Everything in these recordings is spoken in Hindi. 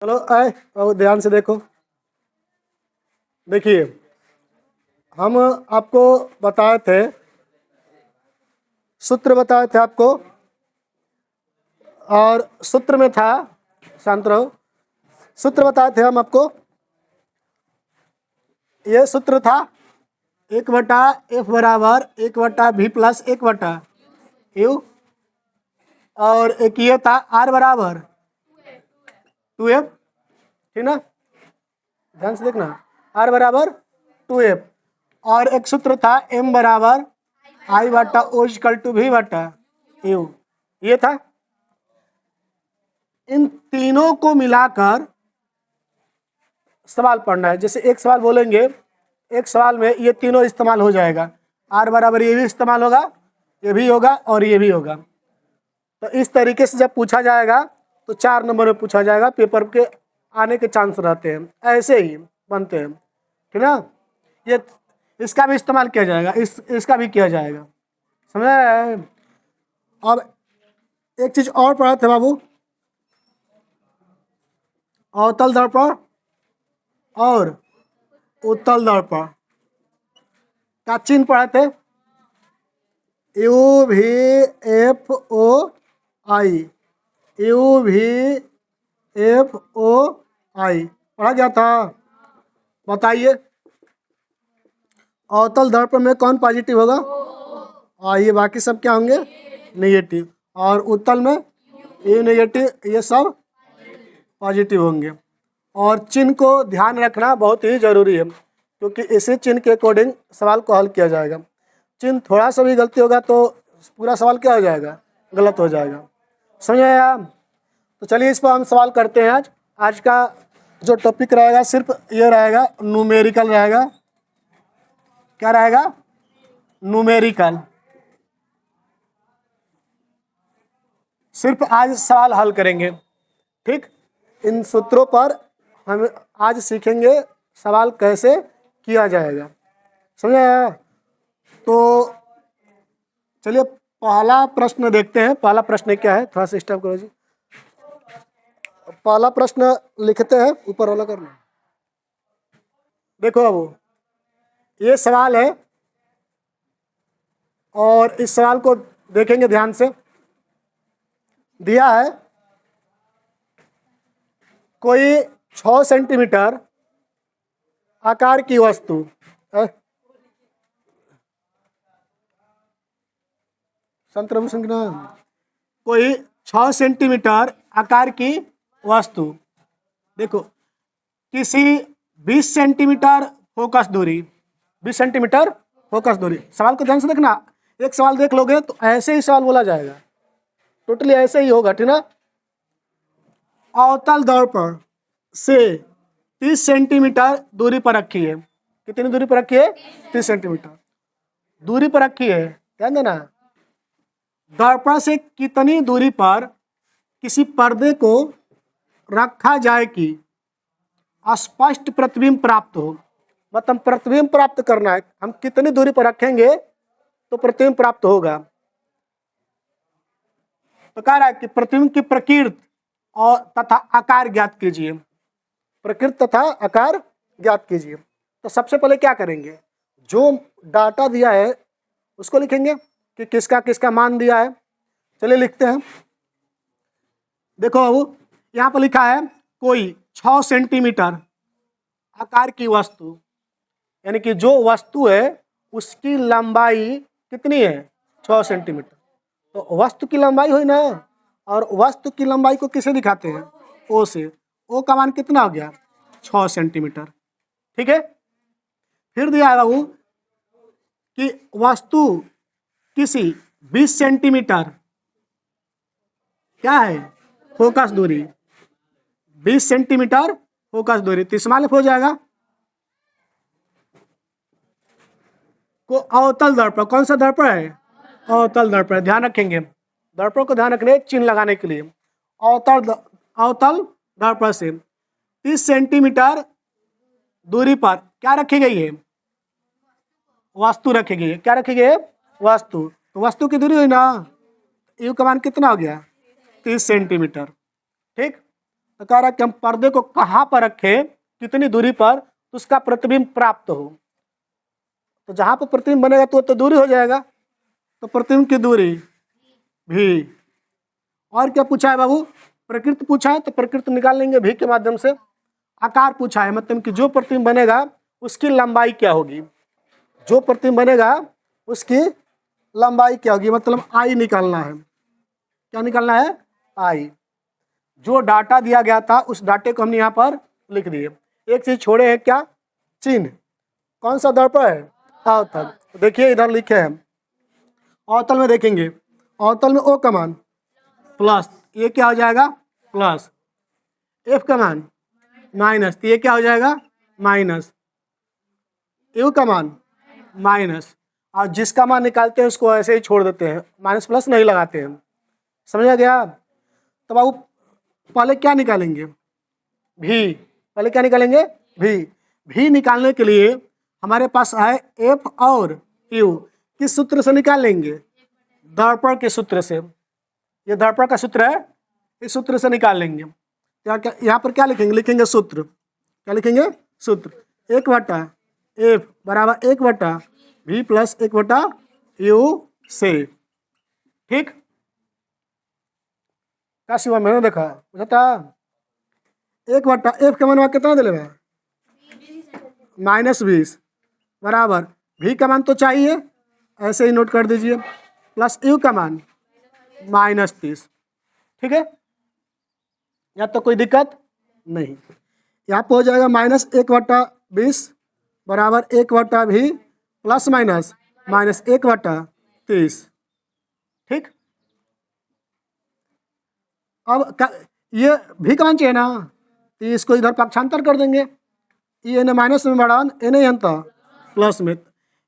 चलो आए और ध्यान से देखो। देखिए, हम आपको बताए थे, सूत्र बताए थे आपको, और सूत्र में था, शांत रहो, सूत्र बताए थे हम आपको। ये सूत्र था 1/f बराबर 1/v प्लस 1/u, और एक ये था r बराबर 2f, ठीक ना, ध्यान से देखना, r बराबर 2f, और एक सूत्र था m बराबर I/o इक्वल टू v/u, ये था। इन तीनों को मिलाकर सवाल पढ़ना है। जैसे एक सवाल बोलेंगे, एक सवाल में ये तीनों इस्तेमाल हो जाएगा, r बराबर ये भी इस्तेमाल होगा, ये भी होगा और ये भी होगा। तो इस तरीके से जब पूछा जाएगा तो 4 नंबर में पूछा जाएगा, पेपर के आने के चांस रहते हैं, ऐसे ही बनते हैं, ठीक ना। ये इसका भी इस्तेमाल किया जाएगा, इसका भी किया जाएगा, समझे। अब एक चीज और पढ़ा थे बाबू, अवतल दर्पण और उत्तल दर्पण का चिन्ह पढ़े थे, UVFOI, UVFOI पढ़ा गया था। बताइए, अवतल दर्पण में कौन पॉजिटिव होगा? ये बाकी सब क्या होंगे? नेगेटिव। और उत्तल में यू नेगेटिव, ये सब पॉजिटिव होंगे। और चिन्ह को ध्यान रखना बहुत ही जरूरी है, क्योंकि इसी चिन्ह के अकॉर्डिंग सवाल को हल किया जाएगा। चिन्ह थोड़ा सा भी गलती होगा तो पूरा सवाल क्या हो जाएगा? गलत हो जाएगा, समझ आया? तो चलिए इस पर हम सवाल करते हैं। आज का जो टॉपिक रहेगा सिर्फ ये रहेगा, न्यूमेरिकल रहेगा। क्या रहेगा? न्यूमेरिकल। सिर्फ आज सवाल हल करेंगे, ठीक। इन सूत्रों पर हम आज सीखेंगे सवाल कैसे किया जाएगा, समझे? तो चलिए पहला प्रश्न देखते हैं। पहला प्रश्न क्या है, थोड़ा सा स्टॉप करो जी। पहला प्रश्न लिखते हैं, ऊपर वाला करना। देखो अब ये सवाल है, और इस सवाल को देखेंगे ध्यान से। दिया है कोई 6 सेंटीमीटर आकार की वस्तु, कोई 6 सेंटीमीटर आकार की वस्तु, देखो किसी 20 सेंटीमीटर फोकस दूरी, 20 सेंटीमीटर फोकस दूरी। सवाल को ध्यान से देखना, एक सवाल देख लोगे तो ऐसे ही सवाल बोला जाएगा, टोटली ऐसे ही होगा, ठीक ना। अवतल दर्पण से 30 सेंटीमीटर दूरी पर रखी है। कितनी दूरी पर रखी है? 30 सेंटीमीटर दूरी पर रखी है, ध्यान देना। दर्पण से कितनी दूरी पर किसी पर्दे को रखा जाए कि स्पष्ट प्रतिबिंब प्राप्त हो। मतलब प्रतिबिंब प्राप्त करना है, हम कितनी दूरी पर रखेंगे तो प्रतिबिंब प्राप्त होगा। तो कह रहा है कि प्रतिबिंब की प्रकृति और तथा आकार ज्ञात कीजिए। प्रकृति तथा आकार ज्ञात कीजिए। तो सबसे पहले क्या करेंगे, जो डाटा दिया है उसको लिखेंगे कि किसका किसका मान दिया है। चलिए लिखते हैं। देखो अब यहाँ पर लिखा है कोई 6 सेंटीमीटर आकार की वस्तु, यानी कि जो वस्तु है उसकी लंबाई कितनी है? 6 सेंटीमीटर। तो वस्तु की लंबाई हुई ना, और वस्तु की लंबाई को किसे दिखाते हैं? ओ से। ओ का मान कितना हो गया? 6 सेंटीमीटर, ठीक है। फिर दिया है बाबू कि वस्तु किसी 20 सेंटीमीटर क्या है? फोकस दूरी, 20 सेंटीमीटर फोकस दूरी। तो इसमें हो जाएगा को अवतल दर्पण। कौन सा दर्पण है? अवतल दर्पण। ध्यान रखेंगे, दर्पण को ध्यान रखने, चिन्ह लगाने के लिए। अवतल दर्पण से 30 सेंटीमीटर दूरी पर क्या रखी गई है? वस्तु रखी गई है। क्या रखी गई है? वस्तु। तो वस्तु की दूरी हुई ना, यू का मान कितना हो गया? 30 सेंटीमीटर, ठीक। तो कह रहा है कि हम पर्दे को कहाँ पर रखें, कितनी दूरी पर, तो उसका प्रतिबिंब प्राप्त हो। तो जहाँ पर प्रतिबिंब बनेगा तो दूरी हो जाएगा, तो प्रतिबिंब की दूरी भी। और क्या पूछा है बाबू? प्रकृति पूछा है, तो प्रकृति निकाल लेंगे भी के माध्यम से। आकार पूछा है, मतलब कि जो प्रतिबिंब बनेगा उसकी लंबाई क्या होगी, जो प्रतिबिंब बनेगा उसकी लंबाई क्या होगी, मतलब आई निकालना है। क्या निकालना है? आई। जो डाटा दिया गया था उस डाटे को हमने यहाँ पर लिख दिए। एक चीज छोड़े हैं, क्या? चिन्ह। कौन सा दर्पण है? अवतल। देखिए इधर लिखे हैं, अवतल में देखेंगे, अवतल में ओ का मान प्लस, ये क्या हो जाएगा? प्लस। एफ का मान माइनस, तो ये क्या हो जाएगा? माइनस। यू का मान माइनस, और जिसका मान निकालते हैं उसको ऐसे ही छोड़ देते हैं, माइनस प्लस नहीं लगाते हैं। समझ गया? तो बाबू पहले क्या निकालेंगे? भी। पहले क्या निकालेंगे? भी। भी निकालने के लिए हमारे पास है एफ और यू। किस सूत्र से निकालेंगे? दर्पण के सूत्र से। ये दर्पण का सूत्र है, इस सूत्र से निकाल लेंगे। यहाँ पर क्या लिखेंगे? लिखेंगे सूत्र। क्या लिखेंगे? सूत्र। 1/f बराबर 1/v प्लस 1/u से। ठीक? क्या शिवा, मैंने देखा बुझता 1/f का मान कितना दे लेगा? -20 बराबर v का मान तो चाहिए, ऐसे ही नोट कर दीजिए, प्लस u का मान -30। ठीक है? यहाँ तो कोई दिक्कत नहीं। यहाँ पे हो जाएगा -1/20 बराबर 1/v प्लस माइनस -1/30। ठीक? अब ये भी का मान चाहिए ना, तो इसको इधर पक्षांतर कर देंगे। ये न माइनस में बढ़ा ए नहीं अंत प्लस में,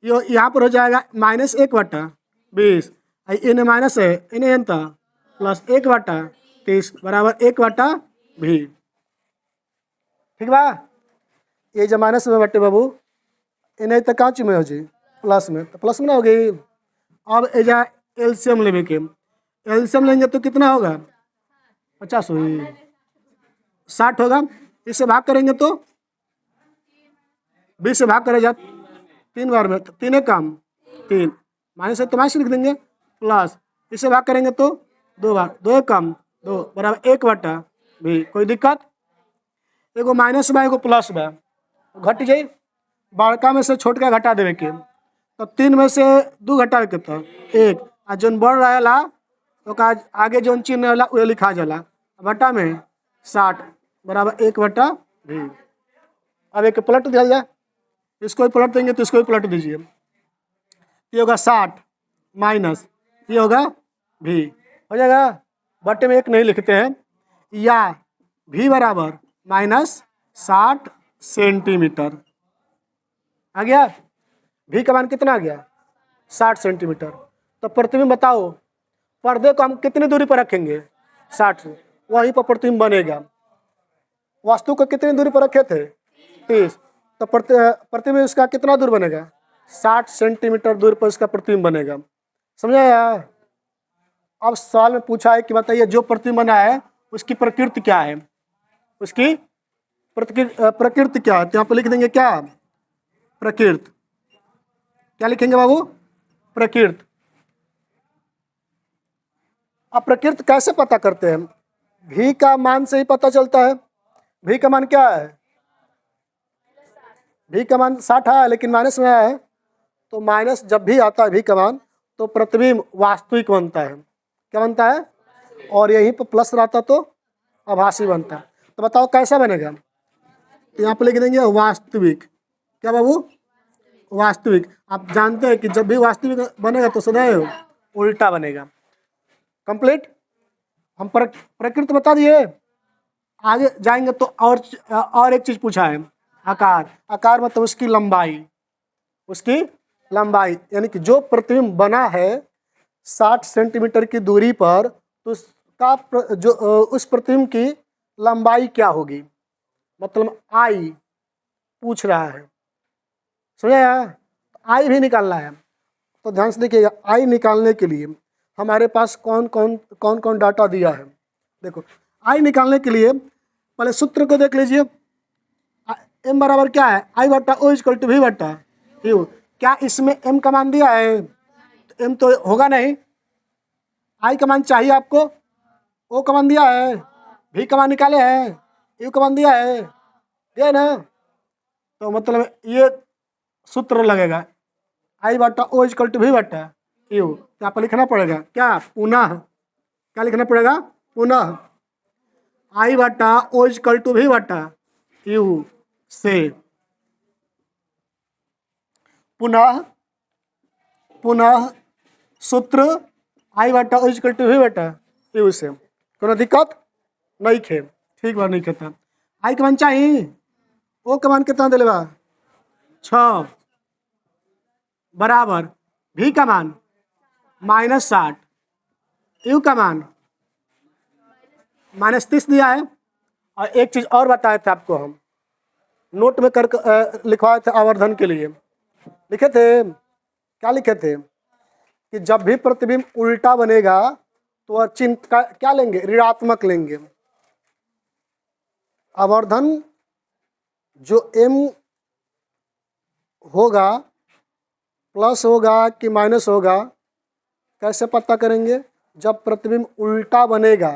ये यहाँ पर हो जाएगा -1/20, इन माइनस है इन अंत प्लस 1/30 बराबर 1/v। ठीक बा? ये जब माइनस में बटे बाबू, इन्हें तो कांच में हो जी प्लस में, तो प्लस में ना होगी। अब एजा एलसीएम लेने के, एलसीएम लेंगे तो कितना होगा? 50 हुई, 60 होगा। इससे भाग करेंगे तो 20 से भाग करे जा 3 बार में, तो 3 कम 3, माइनस है तो माइनस लिख देंगे, प्लस इससे भाग करेंगे तो 2 बार, 2 कम 2 बराबर 1/v। कोई दिक्कत? एगो माइनस बा एगो प्लस बा, घट जाई, बड़का में से छोटका घटा देवे के, तो 3 में से 2 घटावे के तो 1, आ जोन बढ़ रहा तो आगे जोन चिन्ह होला वो लिखा जाला, बटा में 60 बराबर 1/v। अब एक पलट दिया जाए, इसको भी पलट देंगे तो इसको भी पलट दीजिए, ये होगा 60 माइनस ये होगा भी, हो जाएगा। बटे में 1 नहीं लिखते हैं, या भी बराबर -60 सेंटीमीटर आ गया। भी का मान कितना आ गया? 60 सेंटीमीटर। तो प्रतिबिंब बताओ, पर्दे को हम कितनी दूरी पर रखेंगे? 60 से, वहीं पर प्रतिबिंब बनेगा। वस्तु को कितनी दूरी पर रखे थे? 30, तो प्रतिबिंब इसका कितना दूर बनेगा? 60 सेंटीमीटर दूर पर इसका प्रतिबिंब बनेगा। समझा यार? अब सवाल में पूछा है कि बताइए जो प्रतिबिंब बना है उसकी प्रकृति क्या है, उसकी प्रकृति क्या है? तो यहाँ पर लिख देंगे क्या? प्रकृति। क्या लिखेंगे बाबू? प्रकृति। अब प्रकृति कैसे पता करते हैं? भी का मान से ही पता चलता है। भी का मान क्या है? भी का मान 60 है, लेकिन माइनस में है, तो माइनस जब भी आता है भी का मान, तो प्रतिबिंब वास्तविक बनता है। क्या बनता है? और यहीं पर प्लस रहता तो आभासी बनता है। तो बताओ कैसा बनेगा? तो यहाँ पर लिख देंगे वास्तविक। क्या बाबू? वास्तविक। आप जानते हैं कि जब भी वास्तविक बनेगा तो सदैव उल्टा बनेगा। कंप्लीट? हम प्रकृति बता दिए, आगे जाएंगे तो और एक चीज पूछा है, आकार। आकार मतलब उसकी लंबाई, उसकी लंबाई, यानी कि जो प्रतिबिंब बना है 60 सेंटीमीटर की दूरी पर, तो उसका जो उस प्रतिबिंब की लंबाई क्या होगी, मतलब आई पूछ रहा है। समझा? आई भी निकालना है, तो ध्यान से देखिएगा। आई निकालने के लिए हमारे पास कौन कौन डाटा दिया है। देखो, आई निकालने के लिए पहले सूत्र को देख लीजिए। m बराबर क्या है, I बट्टा O इक्वल टू V बट्टा U। क्या इसमें m का मान दिया है? तो m तो होगा नहीं, I का मान चाहिए आपको, O का मान दिया है, V का मान निकाले हैं, U का मान दिया है, दिया ना। तो मतलब ये सूत्र लगेगा I बट्टा O इक्वल टू V बट्टा U। यहाँ पर लिखना पड़ेगा क्या, पुनः, क्या लिखना पड़ेगा, पुनः I बट्टा O इक्वल टू V बट्टा U से पुनः सूत्र I बट्टा O इक्वल टू V बट्टा U से। कोनो दिक्कत नहीं खे, ठीक बात नहीं कहता। I का मान चाहिए, O का मान कितना दिले बा 6 बराबर V का मान -60, U का मान -30 दिया है। और एक चीज और बताए थे आपको, हम नोट में कर लिखवाए थे आवर्धन के लिए, लिखे थे क्या, लिखे थे कि जब भी प्रतिबिंब उल्टा बनेगा तो चिन्ह का क्या लेंगे, ऋणात्मक लेंगे। आवर्धन जो m होगा प्लस होगा कि माइनस होगा, कैसे पता करेंगे, जब प्रतिबिंब उल्टा बनेगा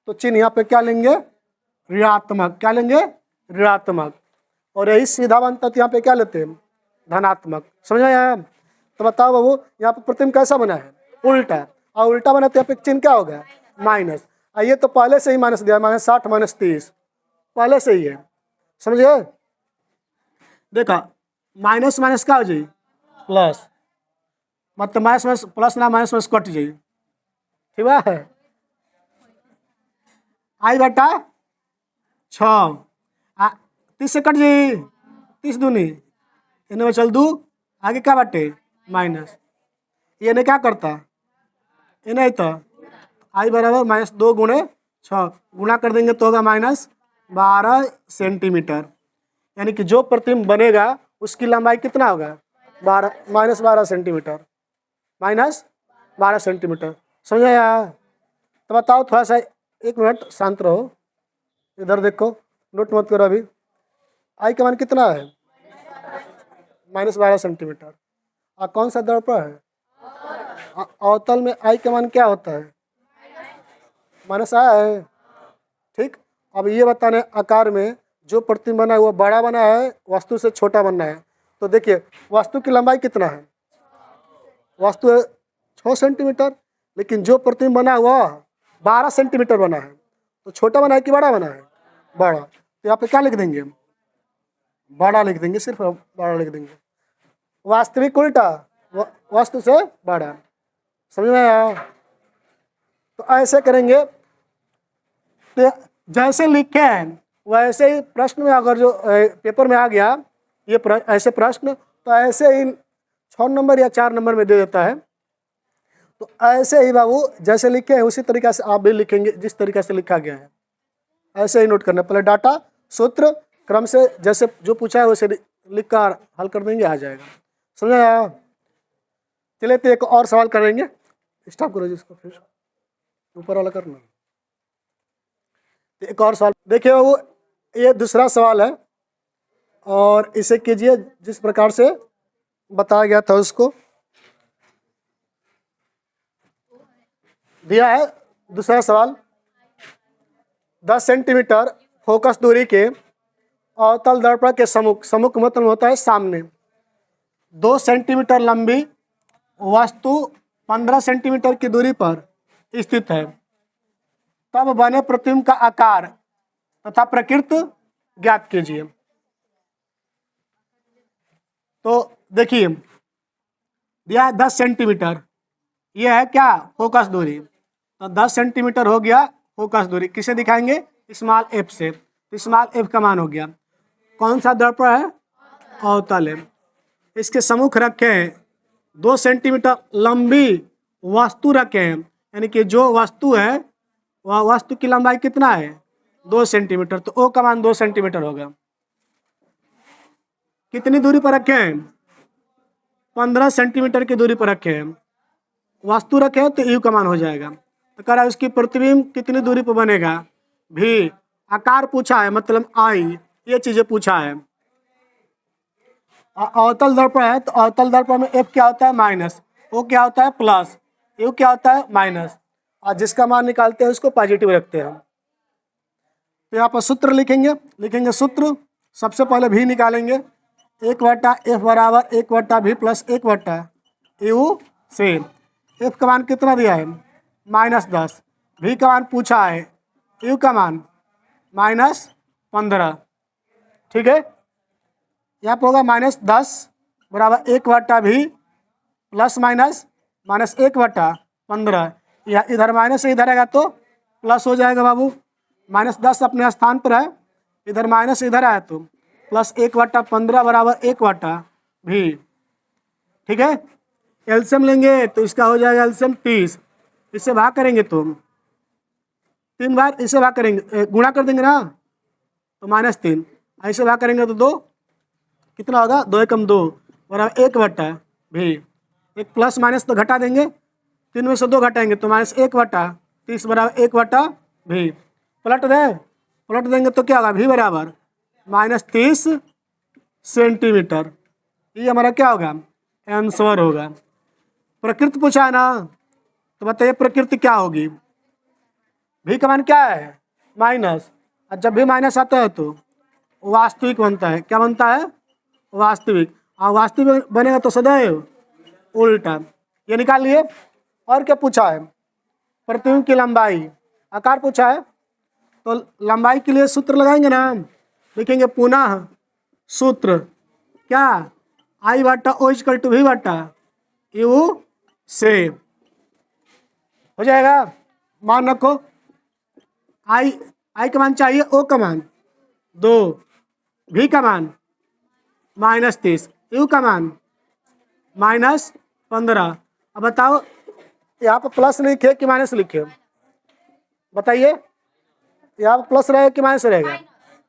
तो चिन्ह यहाँ पे क्या लेंगे, ऋणात्मक, क्या लेंगे, ऋणात्मक। और यही सीधा बनता तो यहाँ पे क्या लेते हैं, धनात्मक। समझ में आया? तो बताओ बाबू, यहाँ पे प्रतिबिंब कैसा बना है, उल्टा, और उल्टा बना तो यहाँ पे चिन्ह क्या होगा, माइनस। ये तो पहले से ही माइनस दिया, -60 -30 पहले से ही है, समझे। देखा माइनस माइनस क्या हो जाए, प्लस, मतलब माइनस माइनस प्लस ना, माइनस माइनस कट जाए, ठीक है। I बटा 6 30 से कट जाए, 30 दूनी इन्हें बचल 2, आगे क्या बाटे माइनस, ये ने क्या करता, इन्हें तो I बराबर -2 गुणे 6 गुणा कर देंगे तो होगा -12 सेंटीमीटर। यानी कि जो प्रतिबिंब बनेगा उसकी लंबाई कितना होगा, -12 सेंटीमीटर, -12 सेंटीमीटर। समझ आया? तो बताओ, थोड़ा सा एक मिनट शांत रहो, इधर देखो, नोट मत करो अभी। I का मान कितना है, -12 सेंटीमीटर। और कौन सा दर्पण है, अवतल में I का मान क्या होता है, माइनस है, ठीक। अब ये बताने आकार में जो प्रतिबिंब बना है वो बड़ा बना है, वस्तु से छोटा बनना है। तो देखिए वस्तु की लंबाई कितना है, वस्तु है 6 सेंटीमीटर, लेकिन जो प्रतिबिंब बना है वह 12 सेंटीमीटर बना है। तो छोटा बना है कि बड़ा बना है, बड़ा। तो यहाँ पे क्या लिख देंगे, बड़ा लिख देंगे, सिर्फ बड़ा लिख देंगे। वास्तविक उल्टा, वस्तु से बड़ा। समझ में आया? तो ऐसे करेंगे, तो जैसे लिखे हैं वैसे ही प्रश्न में, अगर जो पेपर में आ गया ये ऐसे प्रश्न, तो ऐसे ही 6 नंबर या 4 नंबर में दे देता है। तो ऐसे ही बाबू जैसे लिखे हैं उसी तरीक़ा से आप भी लिखेंगे, जिस तरीक़ा से लिखा गया है ऐसे ही नोट करना। पहले डाटा, सूत्र, क्रम से जैसे जो पूछा है वैसे लिख कर हल कर देंगे, आ जाएगा। समझा? चलिए तो एक और सवाल करेंगे, स्टॉप करो जिसको, फिर ऊपर वाला करना। एक और सवाल देखिए बाबू, ये दूसरा सवाल है और इसे कीजिए जिस प्रकार से बताया गया था उसको। दिया है दूसरा सवाल, 10 सेंटीमीटर फोकस दूरी के अवतल दर्पण के सम्मुख, सम्मुख मतलब होता है सामने, 2 सेंटीमीटर लंबी वस्तु 15 सेंटीमीटर की दूरी पर स्थित है, तब बने प्रतिबिंब का आकार तथा प्रकृति ज्ञात कीजिए। तो देखिए दिया है 10 सेंटीमीटर, यह है क्या, फोकस दूरी। तो 10 सेंटीमीटर हो गया फोकस दूरी, किसे दिखाएंगे, स्मॉल एफ से। स्मॉल एफ का मान हो गया, कौन सा दर्पण है, अवतल है। इसके सम्मुख रखे हैं 2 सेंटीमीटर लंबी वस्तु रखे हैं, यानी कि जो वस्तु है वह वस्तु की लंबाई कितना है, 2 सेंटीमीटर। तो ओ का मान 2 सेंटीमीटर होगा। कितनी दूरी पर रखे हैं, 15 सेंटीमीटर की दूरी पर रखे हैं। वस्तु रखे हैं तो यू का मान हो जाएगा। तो कह रहा है उसकी प्रतिबिंब कितनी दूरी पर बनेगा, भी, आकार पूछा है, मतलब आई, ये चीजें पूछा है। अवतल दर्पण है तो अवतल दर्पण में एफ क्या होता है माइनस, ओ क्या होता है प्लस, यू क्या होता है माइनस, और जिसका मान निकालते हैं उसको पॉजिटिव रखते हैं। तो यहाँ पर सूत्र लिखेंगे सूत्र, सबसे पहले भी निकालेंगे, 1/f बराबर 1/v प्लस 1/u से एफ का मान कितना दिया है -10, भी का मान पूछा है, यू का मान -15, ठीक है। यहाँ पर होगा -10 बराबर 1/v प्लस माइनस 1/15, या इधर माइनस से इधर आएगा तो प्लस हो जाएगा बाबू, -10 अपने स्थान पर है, इधर माइनस इधर आया तो प्लस 1/15 बराबर 1/v, ठीक है। एलसीएम लेंगे तो इसका हो जाएगा एलसीएम 30, इससे भाग करेंगे तो 3 बार, इससे भाग करेंगे गुणा कर देंगे ना तो -3, ऐसे भाग करेंगे तो 2, कितना होगा 2 एकम 2 बराबर 1/v, एक प्लस माइनस तो घटा देंगे, 3 में से 2 घटाएंगे तो -1/30 बराबर 1/v, पलट देंगे तो क्या होगा v बराबर -30 सेंटीमीटर, ये हमारा क्या होगा आंसर होगा। प्रकृति पूछा है ना, तो बताइए प्रकृति क्या होगी, भी का मान क्या है माइनस, और जब भी माइनस आता है तो वास्तविक बनता है, क्या बनता है वास्तविक, और वास्तविक बनेगा तो सदैव उल्टा, ये निकाल लिए। और क्या पूछा है, प्रतिबिंब की लंबाई, आकार पूछा है तो लंबाई के लिए सूत्र लगाएंगे ना, लिखेंगे पुनः सूत्र क्या, I/O=V/U से, हो जाएगा। मान रखो आई का मान चाहिए, ओ का मान 2, भी का मान -30, यू का मान -15। अब बताओ यहाँ पर प्लस लिखे कि माइनस लिखे, बताइए, यहाँ पर प्लस रहेगा कि माइनस रहेगा,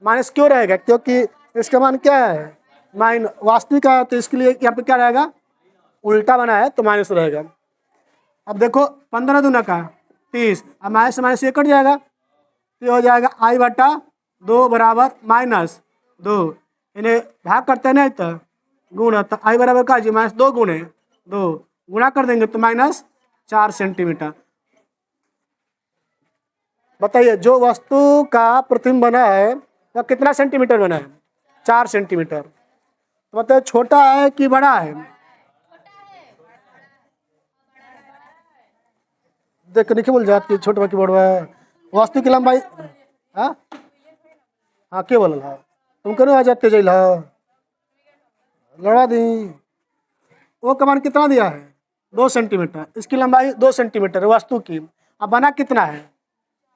माइनस क्यों रहेगा, क्योंकि इसका मान क्या है वास्तविक है, तो इसके लिए यहाँ पे क्या रहेगा उल्टा बना है तो माइनस रहेगा। अब देखो 15 दूना का 30, अब माइनस से माइनस ये कट जाएगा, तो हो जाएगा I/2 बराबर -2, इन्हें भाग करते हैं नहीं तो गुणा, तो I बराबर का जी -2 गुणे 2, गुणा कर देंगे तो -4 सेंटीमीटर। बताइए जो वस्तु का प्रतिबिंब बना है वह कितना सेंटीमीटर बना है 4 सेंटीमीटर, तो बताइए छोटा है कि बड़ा है, देख लिखे बोल जाती छोटा की बड़वा, वस्तु की लंबाई हाँ हाँ क्या बोल रहा तुम क्यों आ जाते जैल लड़ा दी, वो का मान कितना दिया है 2 सेंटीमीटर, इसकी लंबाई 2 सेंटीमीटर वस्तु की, अब बना कितना है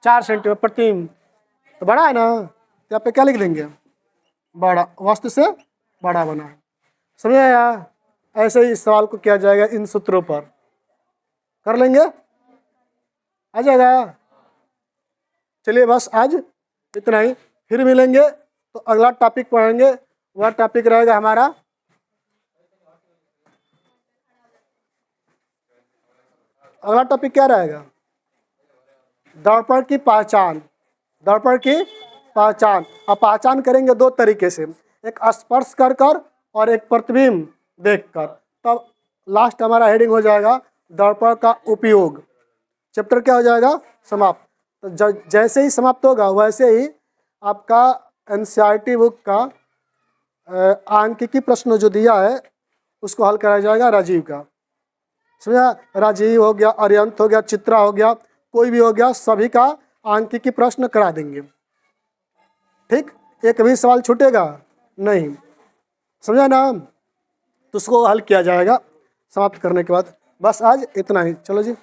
4 सेंटीमीटर प्रतिबिंब, तो बड़ा है ना, तो यहाँ पे क्या लिख देंगे बड़ा, वस्तु से बड़ा बना है, समझ आया। ऐसे ही इस सवाल को किया जाएगा इन सूत्रों पर, कर लेंगे आ जाएगा। चलिए बस आज इतना ही, फिर मिलेंगे तो अगला टॉपिक पढ़ेंगे, वह टॉपिक रहेगा हमारा अगला टॉपिक क्या रहेगा दर्पण की पहचान, दर्पण की पहचान। अब पहचान करेंगे 2 तरीके से, एक स्पर्श कर और एक प्रतिबिंब देखकर, तब लास्ट हमारा हेडिंग हो जाएगा दर्पण का उपयोग, चैप्टर क्या हो जाएगा समाप्त। तो जैसे ही समाप्त होगा वैसे ही आपका एनसीईआरटी बुक का आंकिकी प्रश्न जो दिया है उसको हल कराया जाएगा राजीव का, समझा, राजीव हो गया, अरिहंत हो गया, चित्रा हो गया, कोई भी हो गया, सभी का आंकिकी प्रश्न करा देंगे, ठीक, एक भी सवाल छूटेगा नहीं, समझा ना, तो उसको हल किया जाएगा समाप्त करने के बाद। बस आज इतना ही, चलो जी।